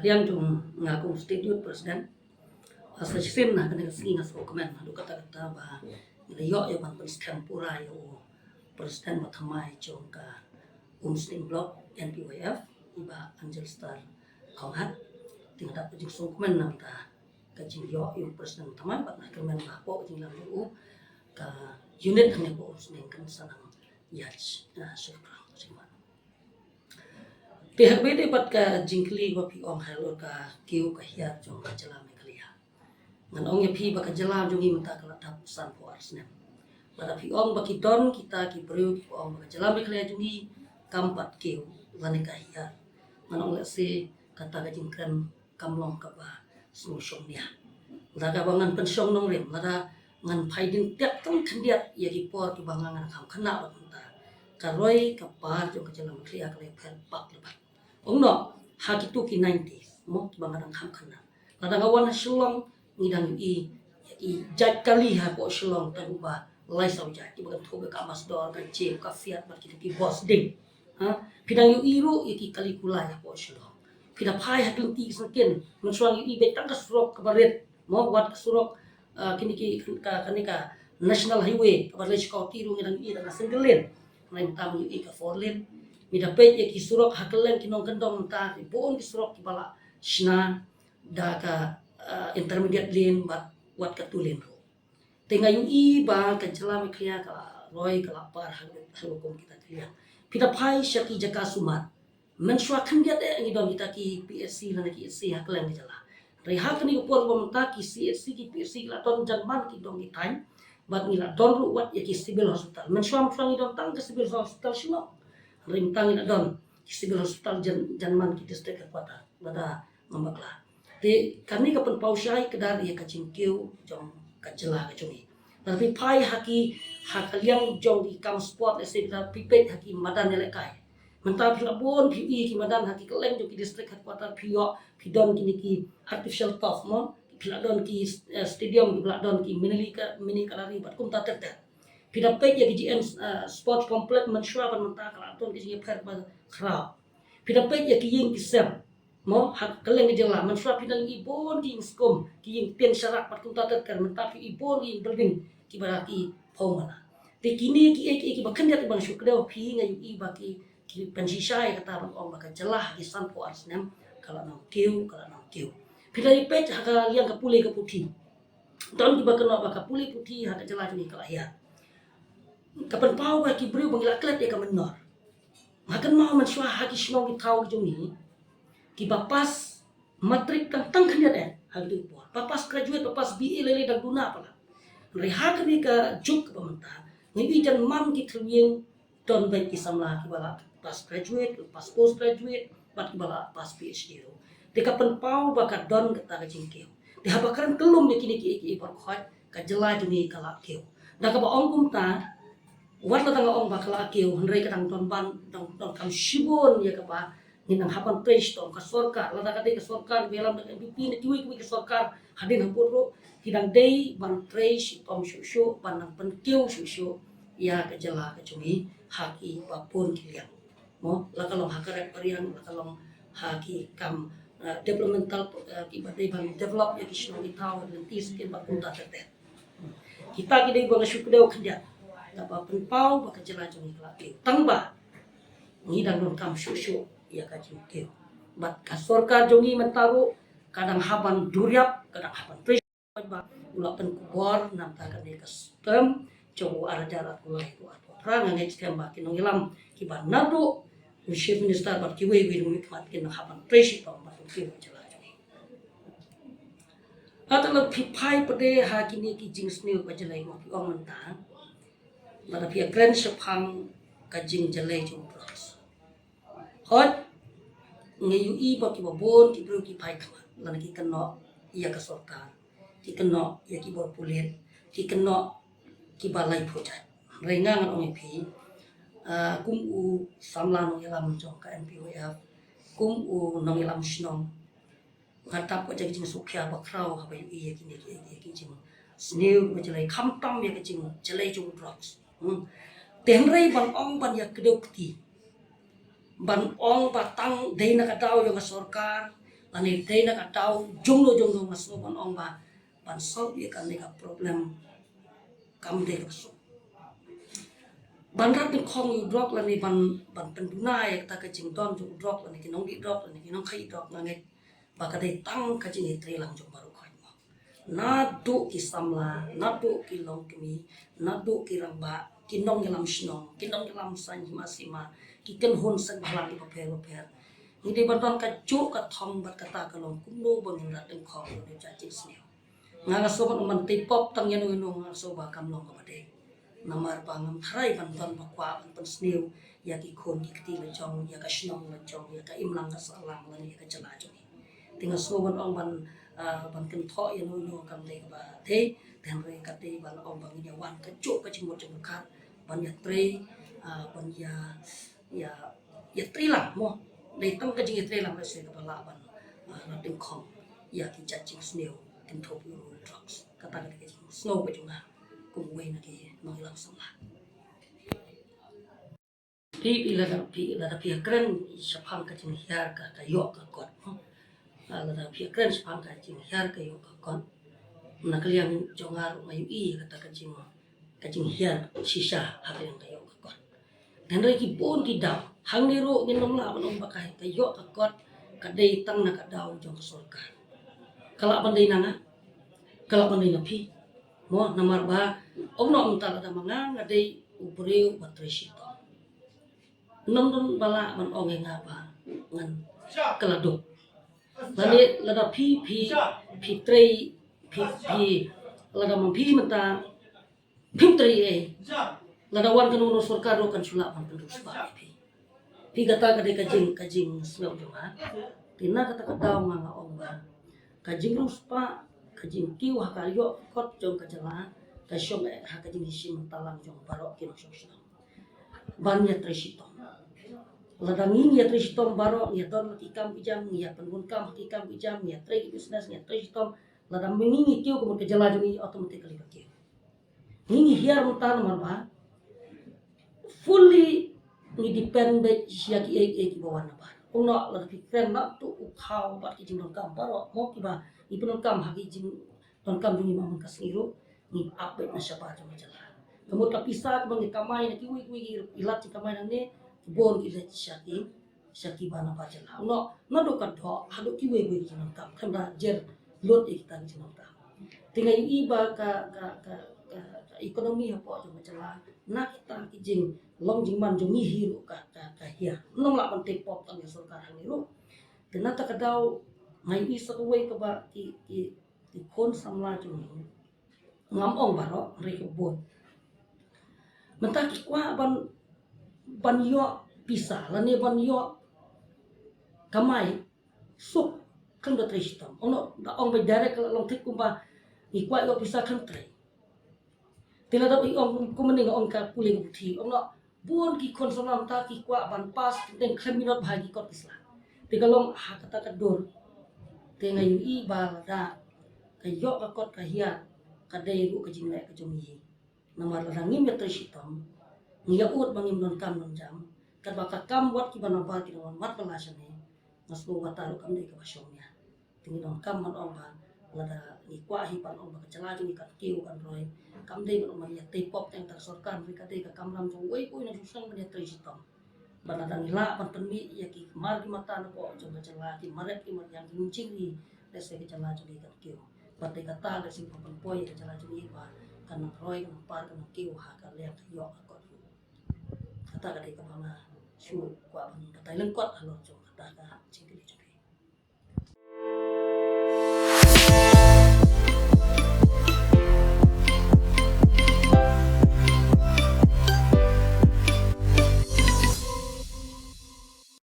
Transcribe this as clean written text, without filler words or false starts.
kalian jung ngaku institute presiden asa sim na kana singi ngaso komen hadu kata-kata ba yo yo ban presiden pura yo presiden mathamai jung ka Muslim Bloc NPWF iba Angel Star kauhat tingkat jing so komen nam ta ka jing yo yo presiden mathamai ba na komen ba po jing lam yo ka unit hanya po Muslim kan sanang yach syukran terima. Pihak BD dapat ka jingkli wa pi ong halo ka kiu ka hiat jong ka jala me klia. Ngan ong ya pi ba ka jala jong i mata kala tap san po arsnem. Pada pi ong ba ki don kita ki breu ki ong ba ka jala me klia jong i kampat kiu lane ka hiat. Ngan ong le se kata ka jingkan kamlong ka ba solution nia. Laga bangan pensiong nong rem lada ngan paidin tiap tong kendiat ya ki por ki bangangan kam kena ba ta. Karoi ka par jong ka jala me klia ka le pen pak lebat. Ongno hakitu ki 90 mo bangadang ham kana ladang awan shulong ngidang i jat kali ha po shulong ta ba lai sau jat ki bagan thobe ka mas dor kan che ka fiat ba ki boss ding ha pidang yu iru ki kali kulai ha po shulong pida phai ha ti saken mun suang i be tang ka surok ka baret mo wat ka surok kini ki ka kanika national highway ka barlech ka tiru ngidang i da single lane mai tam yu i ka four lane mida pet ya ki surok hakelen ki nong kendong ta boon ki surok ki bala shna da ka intermediate lane bat wat ka tulen ro tenga yu i ba ka jela me klia ka roi ka par halukom kita klia pita phai shaki jaka sumat men shwa khandia de ngi dong kita ki PSC na ki SC hakelen ki jala ri hak ni upor bom ta ki CSC ki PSC la ton janman ki dong ki time bat ni la don ru wat ya ki civil hospital men shwa mfang dong tang ke civil hospital shino rintang ina don civil hospital janman ki district headquarter bada ngambakla te kami ka pen pausyai kedar ya ka cingkiu jong ka jela ka jongi tapi pai haki hakaliang jong di kam sport ese kita pipet haki madan ele kai mentap la bon pi ki madan haki keleng jong ki district headquarter pio pidon kini ki artificial turf mo pila don ki stadium pila don ki mini kalari bat kum ta tet pidapet ya GM sport complex mensyua pan mentah kalau tuan kisah per kerap pidapet ya kiying kisem mo hak keleng jela mensyua pidang ibon kiying skom kiying pian syarak pat kunta terker mentah ibon kiying building kibara ki pomana te kini ki bakan dia bang syukre pi ngayu i baki ki pensisai kata bang om baka jelah ki sampo arsnem kalau nang kiu pidapet hak yang kapule ke putih don ki bakano baka puli putih hak jelah ni kalaya kapan pau ba ki breu bang laklet ya ka menor makan mau mensyua haki shnong ki tau ki jongi ki bapas matrik tang khaniat hak du po bapas graduate bapas BA lele dan guna pala rehat ni ka juk ka pamenta ngi jan mam ki thrieng don bai ki samla ki bala pas graduate pas post graduate pat ki bala pas PhD ro te kapan pau ba ka don ka ta ka jingkeu te habakaran kelum ya kini ki por khot ka jela juni kala keu da ka ba ong kum ta wat la tanga ong bakala keu hendrai kadang ton ban don kam shibon ya ka ba ninang hapan presh ton ka sorkar la ka ka sorkar belam da BP na kiwi ka sorkar hadin hapuro hidang dei ban presh tom shushu ban nang pen keu shushu ya ka jela ka cumi haki papun kiliang mo la kalong hakare pariang la kalong haki kam developmental ki badai ban develop ya kisno itau nanti sekin bakun ta tetet kita kidai bang syukdeu khanja apa penpau baka jela jong kelaki tangba ngidang don kam shushu ya ka jingkeu bat ka sorkar jongi mentaru kadang haban duryap kadang haban pres ba ula pen kubor nam ta kan ka stem jong ara jarat ulai tu atau perang ngai stem ba kinong ilam ki ba nadu chief minister ba ki we we mat kin haban pres to ba tu jela jongi atala pipai pade ha kini ki jingsne ba jelai mo ki ong mentang pada pihak grand sepang kajing jelai jong pros hot ngayu i baki babon ki bro ki pai kama lan ki keno iya ka sorkar ki keno ya ki bor pulen ki keno ki balai project rengang ong pi kum u samla no yalam jong ka NPWF kum u nong yalam shnong ngatap ko jing sukya bakrau ha bai i ki jing sneu ba jelai khamtam ya ki jing jelai jong drugs tengrei ban ong ban ya kedokti ban ong batang dei na kadau yang sorkar lani day na katao jonglo mas ban ong ba ban solve ye kan ka problem kam de so ban rat ni khong yu drop lani ban penduna ya ta ka jing don ju drop lani kinong di drop lani kinong khai drop ngai ba ka dei tang ka jing tre lang jong baru khoi mo na du ki samla na du ki long kimi na du ki ramba kinong lam shnong kinong lam san ma sima ki ken hon san bhalang pa pher ni de ban ka chu ka thong bat ka ta ka long kum no bang rat eng khong ni cha chi sneo nga ga so man te pop tang yan no nga so ba kam long ka de namar pangam tharai ban ban bakwa ban sneo ya ki khon ki ti la chong ya ka shnong la chong ya ka imlang ka salang la ni ka chala chong tinga so ban ong ban kan tho ya no kam de ba the ten re ka te ban ong bang ya wan ka chu ka chi mo chung khat ban ya tre ban ya tre la mo de tang ka jing tre la ka se ka bala ban na ting khong ya ki cha ching sneo tin thop yu drugs kata ka ke snow ka chung na cùng quên là cái nói lòng sống lại pi là pi kren sapang ka jing hiar ka yo ka kot là pi kren sapang ka jing hiar ka yo ka kot na kalian jongar mayu I kata ka jing hiar sisa hakyang ka yo ka kot dan rai ki pon ki daw hang ni ro ni nom la ban bakai ka yo ka kot ka dei tang na ka daw jong ka sorka kala bandai na pi mo namar ba om no mental ada mangang ngadei ubreu batresito nom don bala man onge ngapa ngan kelado lani lada pi trei pi lada man pi mata pim trei lada wan kan uno sorkar ro kan sula pan terus ba pi kata kajing smel joma tina kata daw nga ong ba kajing ruspa kajing kiu hakayo kot jong kajala ka syom ha ka jing hisim talang jong baro kino syom bannya tresito ladangin ya tresito baro ya don ikam bijam ya pengun kam ikam bijam ya tre business ya tresito ladang mengingi kiu ko ke jala jong automatically ka kiu ngingi hiar mutan marba fully ni depend ya ki bawan na ba uno la pikren na tu ukhaw ba ki jing don kam baro mo ki ba ipun kam ha ki jing don kam jong imam kasiro ni ape na siya pa jong jala kamu tapisa bang kamay na kiwi ilat si kamay na ni bon ila syaki bana pa jala no do ka do hado kiwi jong kam kanda jer lot ikta jong kam tinga iba ka ekonomi hapo jong jala na kita ki jing long jing man jong hiru ka hia nong la pan te pop ang sorkar ni ro tenata ka daw ngai isa ko way ka ba ki kon samla jong ngam ong baro re ko bon menta ki kwa ban yo pisa lani ban yo kamai sup kan do tristam ono da ong be direct long tik kumba ni kwa yo pisa kan tre tila da ong kumening ong ka puling buthi ono bon ki kon samla ta ki kwa ban pas den khaminot bhagi ko pisla tigalong ha kata ka dor tenga yu I ba da ka yo ka kot ka hia ka dei ru ka jing ka jong yi namar la ngim ya tristam ngia ut bangim non kam non jam ka ba ka kam wat ki bana ba ki non wat pala sane mas ko wata ru kam dei ka basyongnya tingi non kam man ong ba la da ni kwa hi pan ong ba ka chala jong ka kiu kan roi kam dei man ya te pop teng ta sorkar ri ka dei ka kam ram jong wei ko na susang man ya tristam bana dang la pan penmi ya ki mar ki mata na po jong ka chala ki maret ki mar yang kincing ri dese ka chala jong ka kiu pati kata ada sing pempoy ka chala jong ba kan roi kan par kan kiu ha ka le ka yo ka kot kata ka dei ka bana shu kwa ban ka tai leng kot alo jong kata ka ching